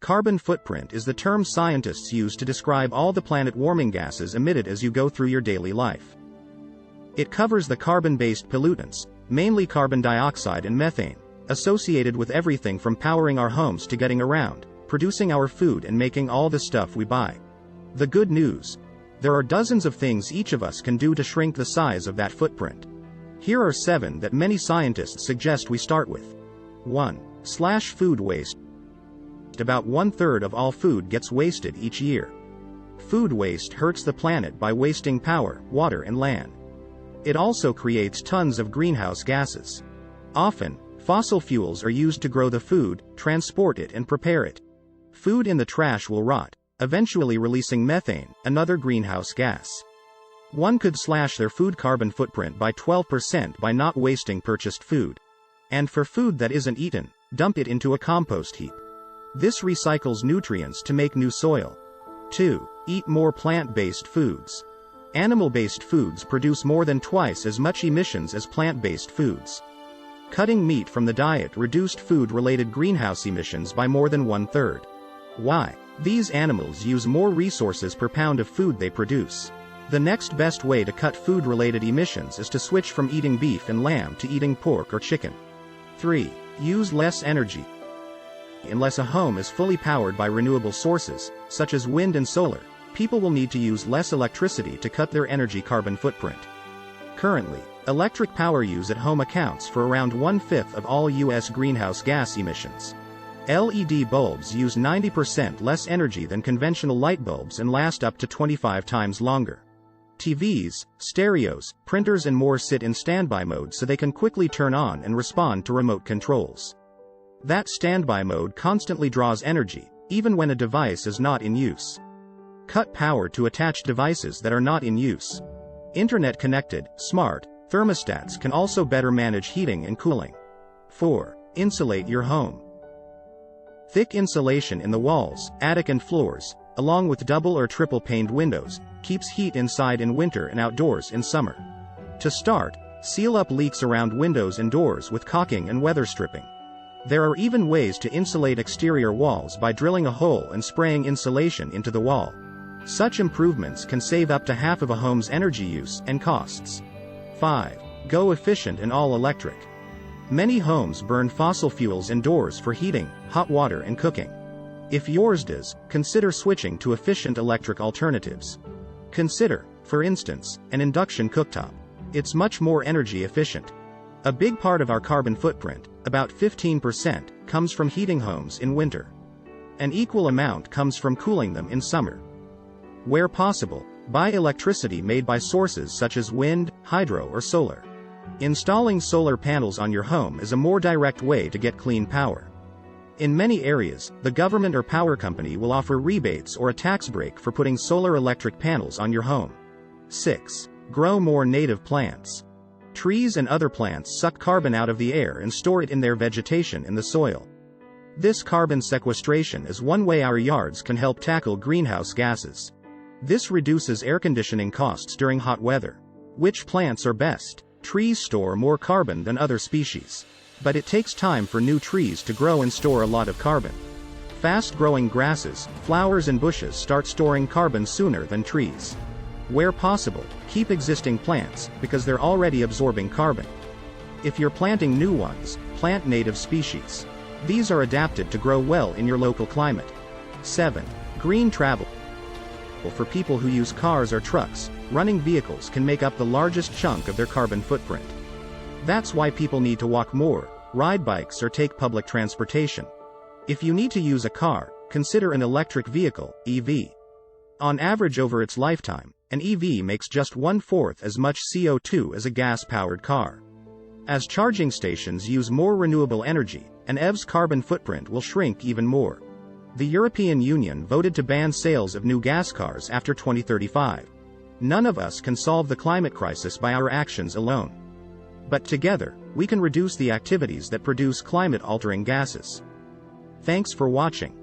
Carbon footprint is the term scientists use to describe all the planet-warming gases emitted as you go through your daily life. It covers the carbon-based pollutants, mainly carbon dioxide and methane, associated with everything from powering our homes to getting around, producing our food and making all the stuff we buy. The good news: there are dozens of things each of us can do to shrink the size of that footprint. Here are 7 that many scientists suggest we start with. 1. Slash food waste. About 1/3 of all food gets wasted each year. Food waste hurts the planet by wasting power, water and land. It also creates tons of greenhouse gases. Often, fossil fuels are used to grow the food, transport it and prepare it. Food in the trash will rot, eventually releasing methane, another greenhouse gas. One could slash their food carbon footprint by 12% by not wasting purchased food. And for food that isn't eaten, dump it into a compost heap. This recycles nutrients to make new soil. 2. Eat more plant-based foods. Animal-based foods produce more than twice as much emissions as plant-based foods. Cutting meat from the diet reduced food-related greenhouse emissions by more than 1/3. Why? These animals use more resources per pound of food they produce. The next best way to cut food-related emissions is to switch from eating beef and lamb to eating pork or chicken. 3. Use less energy. Unless a home is fully powered by renewable sources, such as wind and solar, people will need to use less electricity to cut their energy carbon footprint. Currently, electric power use at home accounts for around 1/5 of all U.S. greenhouse gas emissions. LED bulbs use 90% less energy than conventional light bulbs and last up to 25 times longer. TVs, stereos, printers and more sit in standby mode so they can quickly turn on and respond to remote controls. That standby mode constantly draws energy, even when a device is not in use. Cut power to attached devices that are not in use. Internet-connected, smart thermostats can also better manage heating and cooling. 4. Insulate your home. Thick insulation in the walls, attic and floors, along with double or triple paned windows, keeps heat inside in winter and outdoors in summer. To start, seal up leaks around windows and doors with caulking and weather stripping. There are even ways to insulate exterior walls by drilling a hole and spraying insulation into the wall. Such improvements can save up to half of a home's energy use and costs. 5. Go efficient and all electric. Many homes burn fossil fuels indoors for heating, hot water and cooking. If yours does, consider switching to efficient electric alternatives. Consider, for instance, an induction cooktop. It's much more energy efficient. A big part of our carbon footprint, about 15%, comes from heating homes in winter. An equal amount comes from cooling them in summer. Where possible, buy electricity made by sources such as wind, hydro or solar. Installing solar panels on your home is a more direct way to get clean power. In many areas, the government or power company will offer rebates or a tax break for putting solar electric panels on your home. 6. Grow more native plants. Trees and other plants suck carbon out of the air and store it in their vegetation in the soil. This carbon sequestration is one way our yards can help tackle greenhouse gases. This reduces air conditioning costs during hot weather. Which plants are best? Trees store more carbon than other species. But it takes time for new trees to grow and store a lot of carbon. Fast-growing grasses, flowers and bushes start storing carbon sooner than trees. Where possible, keep existing plants, because they're already absorbing carbon. If you're planting new ones, plant native species. These are adapted to grow well in your local climate. 7. Green travel. For people who use cars or trucks, running vehicles can make up the largest chunk of their carbon footprint. That's why people need to walk more, ride bikes or take public transportation. If you need to use a car, consider an electric vehicle, EV. On average over its lifetime, an EV makes just 1/4 as much CO2 as a gas-powered car. As charging stations use more renewable energy, an EV's carbon footprint will shrink even more. The European Union voted to ban sales of new gas cars after 2035. None of us can solve the climate crisis by our actions alone. But together, we can reduce the activities that produce climate-altering gases. Thanks for watching.